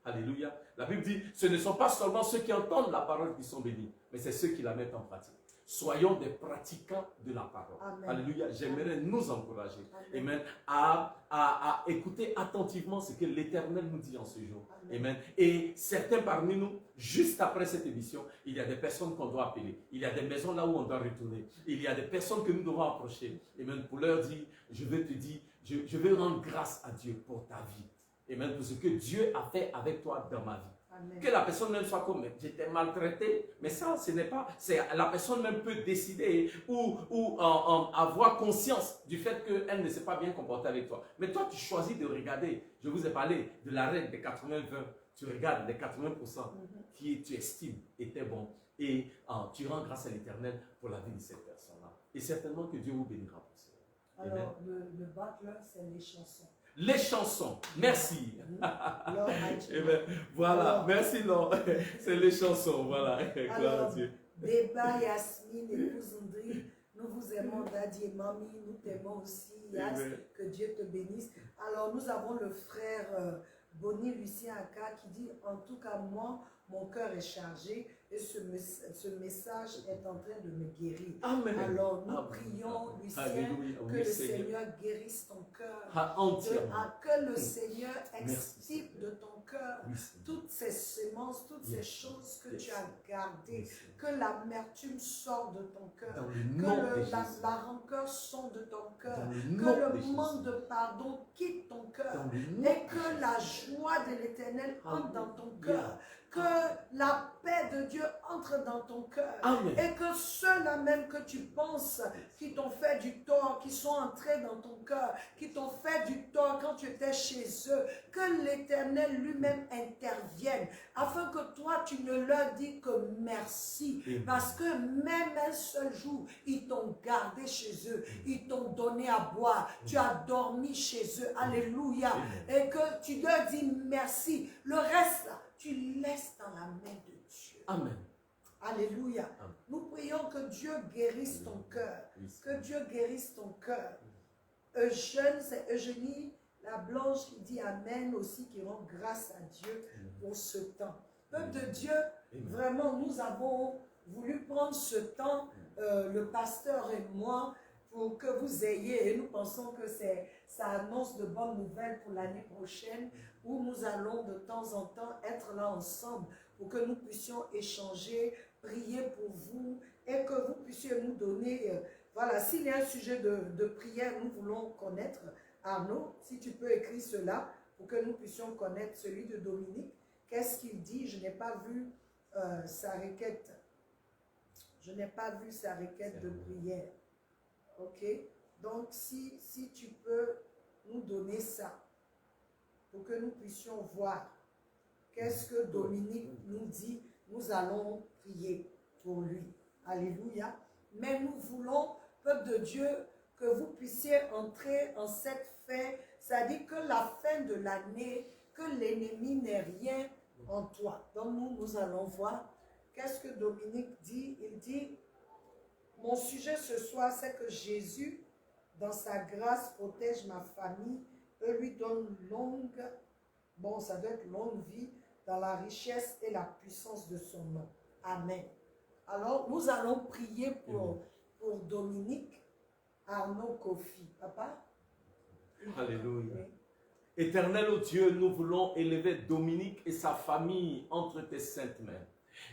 Alléluia. La Bible dit, ce ne sont pas seulement ceux qui entendent la parole qui sont bénis, mais c'est ceux qui la mettent en pratique. Soyons des pratiquants de la parole. Amen. Alléluia. J'aimerais nous encourager, Amen, à écouter attentivement ce que l'Éternel nous dit en ce jour. Amen. Amen. Et certains parmi nous, juste après cette émission, il y a des personnes qu'on doit appeler. Il y a des maisons là où on doit retourner. Il y a des personnes que nous devons approcher. Amen. Pour leur dire, je veux rendre grâce à Dieu pour ta vie. Amen. Pour ce que Dieu a fait avec toi dans ma vie. Amen. Que la personne même soit comme j'étais maltraité, mais ça, ce n'est pas. La personne même peut décider ou avoir conscience du fait qu'elle ne s'est pas bien comportée avec toi. Mais toi, tu choisis de regarder. Je vous ai parlé de la règle des 80-20. Tu regardes les 80% qui tu estimes étaient bons et tu rends grâce à l'Éternel pour la vie de cette personne-là. Et certainement que Dieu vous bénira pour cela. Alors, le bachelor, c'est les chansons. Les chansons, merci. Voilà, alors, merci Laure. C'est les chansons, voilà. Alors, Débat, Yasmine, épouse André, nous vous aimons, Daddy et Mamie, nous t'aimons aussi, Yas, que Dieu te bénisse. Alors, nous avons le frère Bonnie Lucien Aka qui dit, en tout cas, moi, mon cœur est chargé et ce message est en train de me guérir. Amen. Alors nous prions, Lucien, que le Seigneur guérisse ton cœur. Que le Seigneur extirpe de ton cœur toutes ces semences, toutes ces choses que tu as gardées. Que l'amertume sorte de ton cœur. Que la rancœur sorte de ton cœur. Que le manque de pardon quitte ton cœur. Et que la joie de l'Éternel entre dans ton cœur. Que la paix de Dieu entre dans ton cœur. Et que ceux-là même que tu penses qui t'ont fait du tort, qui sont entrés dans ton cœur, qui t'ont fait du tort quand tu étais chez eux, que l'Éternel lui-même intervienne afin que toi tu ne leur dis que merci. Parce que même un seul jour, ils t'ont gardé chez eux, ils t'ont donné à boire, tu as dormi chez eux. Alléluia. Et que tu leur dis merci. Le reste là, tu laisses dans la main de Dieu. Amen. Alléluia. Amen. Nous prions que Dieu guérisse ton cœur. Que Dieu guérisse ton cœur. Eugène, c'est Eugénie, la blanche qui dit Amen aussi, qui rend grâce à Dieu pour ce temps. Peuple de Dieu, vraiment, nous avons voulu prendre ce temps, le pasteur et moi, pour que vous ayez, et nous pensons que ça annonce de bonnes nouvelles pour l'année prochaine, où nous allons de temps en temps être là ensemble pour que nous puissions échanger, prier pour vous et que vous puissiez nous donner, voilà, s'il y a un sujet de prière, nous voulons connaître. Arnaud, si tu peux écrire cela pour que nous puissions connaître celui de Dominique qu'est-ce qu'il dit? Je n'ai pas vu sa requête. Je n'ai pas vu sa requête de prière. Ok? Donc, si tu peux nous donner ça, pour que nous puissions voir qu'est-ce que Dominique nous dit, nous allons prier pour lui. Alléluia. Mais nous voulons, peuple de Dieu, que vous puissiez entrer en cette fin, c'est-à-dire que la fin de l'année, que l'ennemi n'ait rien en toi. Donc nous allons voir qu'est-ce que Dominique dit. Il dit, mon sujet ce soir, c'est que Jésus, dans sa grâce, protège ma famille et lui donne ça doit être longue vie, dans la richesse et la puissance de son nom. Amen. Alors, nous allons prier pour Dominique, Arnaud Kofi. Papa? Alléluia. Oui. Éternel ô Dieu, nous voulons élever Dominique et sa famille entre tes saintes mains.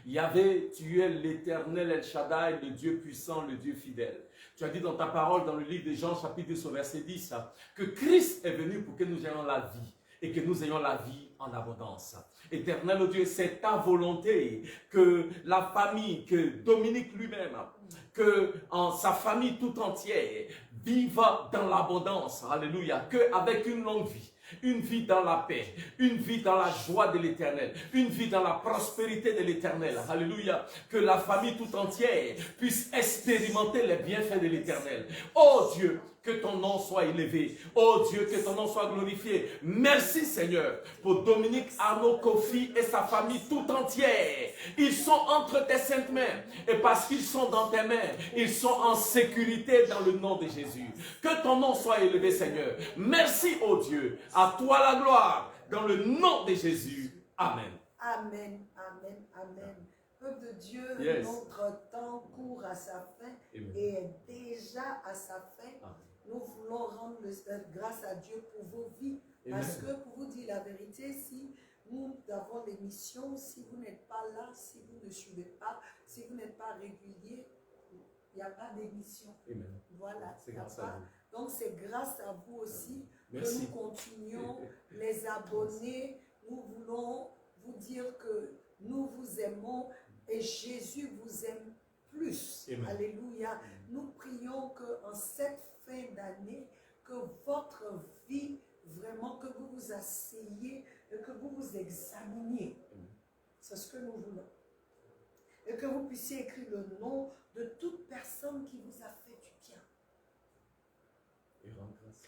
Yahvé, tu es l'Éternel El Shaddai, le Dieu puissant, le Dieu fidèle. Tu as dit dans ta parole, dans le livre de Jean, chapitre 2, verset 10, que Christ est venu pour que nous ayons la vie et que nous ayons la vie en abondance. Éternel ô Dieu, c'est ta volonté que la famille, que Dominique lui-même, que sa famille tout entière vive dans l'abondance. Alléluia. Qu'avec une longue vie, une vie dans la paix, une vie dans la joie de l'Éternel, une vie dans la prospérité de l'Éternel. Alléluia. Que la famille tout entière puisse expérimenter les bienfaits de l'Éternel. Oh Dieu, que ton nom soit élevé. Oh Dieu, que ton nom soit glorifié. Merci Seigneur pour Dominique, Arnaud, Kofi et sa famille tout entière. Ils sont entre tes saintes mains. Et parce qu'ils sont dans tes mains, ils sont en sécurité dans le nom de Jésus. Que ton nom soit élevé Seigneur. Merci oh Dieu. À toi la gloire. Dans le nom de Jésus. Amen. Amen, amen, amen. Peuple de Dieu, Yes. notre temps court à sa fin. Amen. Et est déjà à sa fin. Amen. Nous voulons rendre grâce à Dieu pour vos vies. Amen. Parce que pour vous dire la vérité, si nous avons l'émission, si vous n'êtes pas là, si vous ne suivez pas, si vous n'êtes pas régulier, il n'y a pas d'émission. Amen. Voilà. C'est grâce à vous. Donc c'est grâce à vous aussi Merci. que nous continuons, les abonnés. Nous voulons vous dire que nous vous aimons et Jésus vous aime plus. Amen. Alléluia. Nous prions qu'en cette fin d'année, que votre vie, vraiment, que vous vous asseyez et que vous vous examiniez. C'est ce que nous voulons. Et que vous puissiez écrire le nom de toute personne qui vous a fait du bien.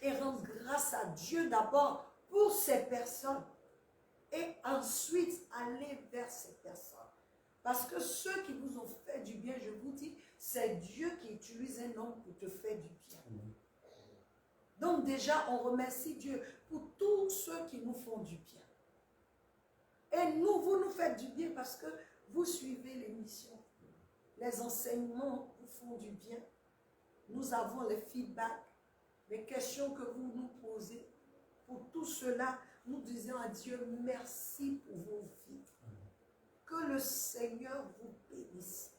Et rendre grâce à Dieu d'abord pour ces personnes. Et ensuite aller vers ces personnes. Parce que ceux qui vous ont fait du bien, je vous dis, c'est Dieu qui utilise un homme pour te faire du bien. Donc déjà, on remercie Dieu pour tous ceux qui nous font du bien. Et nous, vous nous faites du bien parce que vous suivez l'émission. Les enseignements vous font du bien. Nous avons les feedbacks, les questions que vous nous posez. Pour tout cela, nous disons à Dieu merci pour vos vies. Que le Seigneur vous bénisse.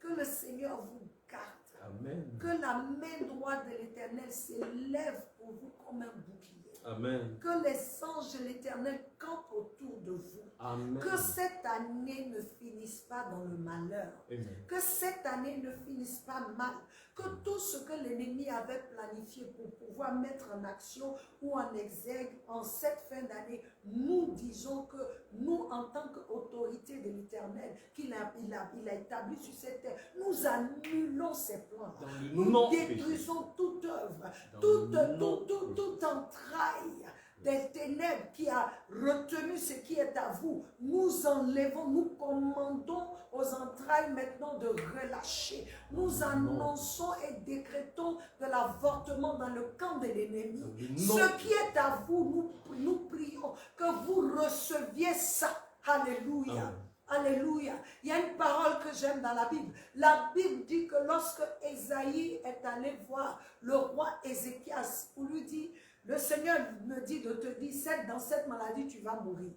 Que le Seigneur vous garde. Amen. Que la main droite de l'Éternel s'élève pour vous comme un bouclier. Amen. Que les anges de l'Éternel campent autour de vous. Amen. Que cette année ne finisse pas dans le malheur. Amen. Que cette année ne finisse pas mal. Que tout ce que l'ennemi avait planifié pour pouvoir mettre en action ou en exergue en cette fin d'année, nous disons que nous, en tant qu'autorité de l'Éternel qu'il a établi sur cette terre, nous annulons ces plans. Nous détruisons toute œuvre, toute entraille des ténèbres qui a retenu ce qui est à vous. Nous enlevons, nous commandons aux entrailles maintenant de relâcher. Nous annonçons et décrétons de l'avortement dans le camp de l'ennemi. Ce qui est à vous, nous prions que vous receviez ça. Alléluia. Amen. Alléluia. Il y a une parole que j'aime dans la Bible. La Bible dit que lorsque Ésaïe est allé voir le roi Ézéchias pour lui dire, le Seigneur me dit de te dire, dans cette maladie, tu vas mourir.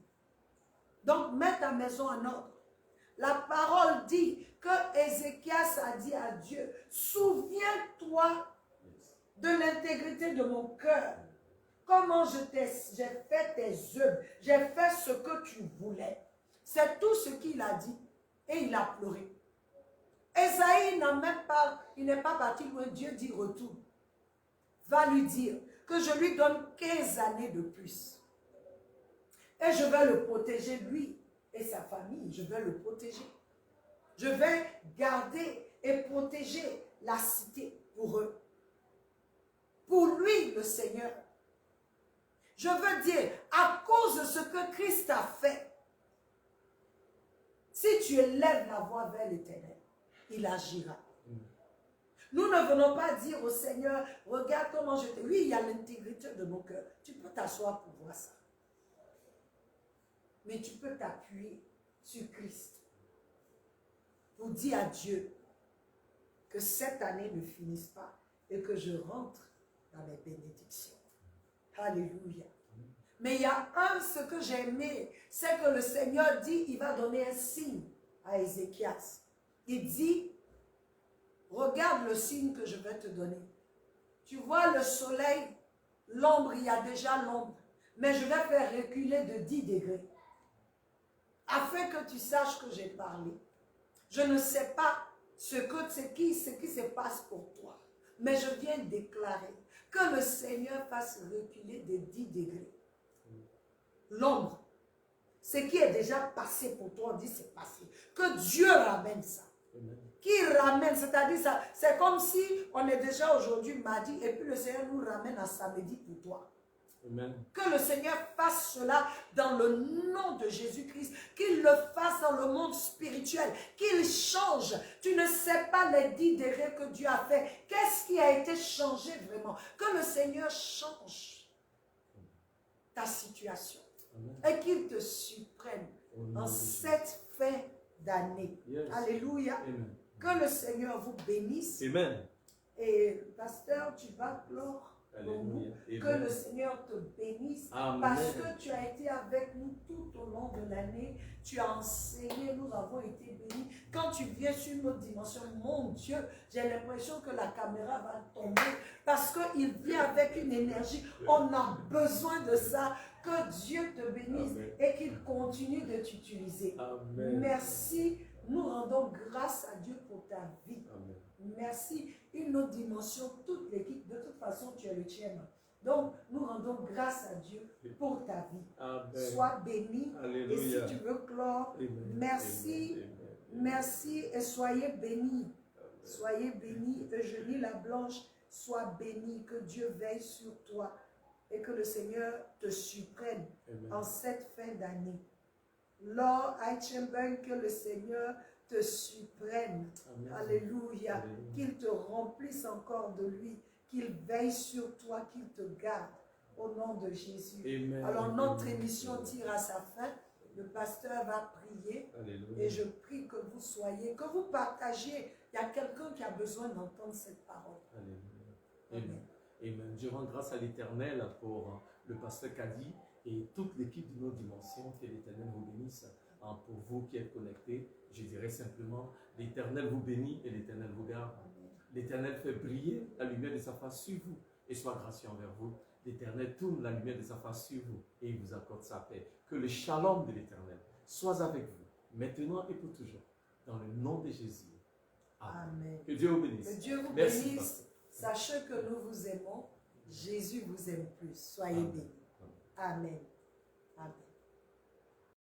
Donc, mets ta maison en ordre. La parole dit que Ézéchias a dit à Dieu, souviens-toi de l'intégrité de mon cœur. Comment j'ai fait tes œuvres. J'ai fait ce que tu voulais. C'est tout ce qu'il a dit. Et il a pleuré. Esaïe il n'est pas parti loin. Dieu dit retourne. Va lui dire que je lui donne 15 années de plus. Et je vais le protéger, lui et sa famille. Je vais le protéger. Je vais garder et protéger la cité pour eux. Pour lui, le Seigneur. Je veux dire, à cause de ce que Christ a fait, si tu élèves la voix vers l'Éternel, il agira. Nous ne venons pas dire au Seigneur, regarde comment je t'ai... Oui, il y a l'intégrité de nos cœurs. Tu peux t'asseoir pour voir ça. Mais tu peux t'appuyer sur Christ pour dire à Dieu que cette année ne finisse pas et que je rentre dans les bénédictions. Alléluia. Mais il y a ce que j'ai aimé, c'est que le Seigneur dit, il va donner un signe à Ézéchias. Il dit, regarde le signe que je vais te donner. Tu vois le soleil, l'ombre, il y a déjà l'ombre. Mais je vais faire reculer de 10 degrés. Afin que tu saches que j'ai parlé. Je ne sais pas ce qui se passe pour toi. Mais je viens déclarer que le Seigneur fasse reculer de 10 degrés. L'ombre, ce qui est déjà passé pour toi, on dit c'est passé. Que Dieu ramène ça. Amen. Qui ramène, c'est-à-dire ça, c'est comme si on est déjà aujourd'hui mardi et puis le Seigneur nous ramène à samedi pour toi. Amen. Que le Seigneur fasse cela dans le nom de Jésus-Christ. Qu'il le fasse dans le monde spirituel. Qu'il change. Tu ne sais pas les 10 degrés que Dieu a fait. Qu'est-ce qui a été changé vraiment? Que le Seigneur change ta situation. Amen. Et qu'il te surprenne en cette fin d'année. Yes. Alléluia. Amen. Que le Seigneur vous bénisse. Amen. Et pasteur, tu vas clore. Alléluia. Que le Seigneur te bénisse. Amen. Parce que tu as été avec nous tout au long de l'année. Tu as enseigné, nous avons été bénis. Quand tu viens sur une autre dimension, mon Dieu, j'ai l'impression que la caméra va tomber. Parce qu'il vient avec une énergie. On a besoin de ça. Que Dieu te bénisse. Amen. Et qu'il continue de t'utiliser. Merci. Nous rendons grâce à Dieu pour ta vie. Amen. Merci. Une autre dimension, toute l'équipe, de toute façon, tu es le tien. Donc, nous rendons grâce à Dieu pour ta vie. Amen. Sois béni. Alléluia. Et si tu veux clore, amen. Merci. Amen. Merci et soyez bénis. Amen. Soyez bénis. Eugénie la Blanche, sois bénie. Que Dieu veille sur toi et que le Seigneur te surprenne en cette fin d'année. Lord Eichenberg, que le Seigneur te supprime. Amen. Alléluia. Amen. Qu'il te remplisse encore de lui. Qu'il veille sur toi, qu'il te garde. Au nom de Jésus. Amen. Alors notre émission tire à sa fin. Le pasteur va prier. Alléluia. Et je prie que vous soyez, que vous partagiez. Il y a quelqu'un qui a besoin d'entendre cette parole. Alléluia. Amen. Amen. Je rends grâce à l'Éternel pour le pasteur Kadi et toute l'équipe de nos dimensions. Que l'Éternel vous bénisse. Pour vous qui êtes connectés, je dirais simplement, l'Éternel vous bénit et l'Éternel vous garde. L'Éternel fait briller la lumière de sa face sur vous et soit gracieux envers vous. L'Éternel tourne la lumière de sa face sur vous et il vous accorde sa paix. Que le shalom de l'Éternel soit avec vous, maintenant et pour toujours, dans le nom de Jésus. Amen. Amen. Que Dieu vous bénisse. Que Dieu vous bénisse. Sachez que nous vous aimons. Jésus vous aime plus. Soyez bénis. Amen. Amen.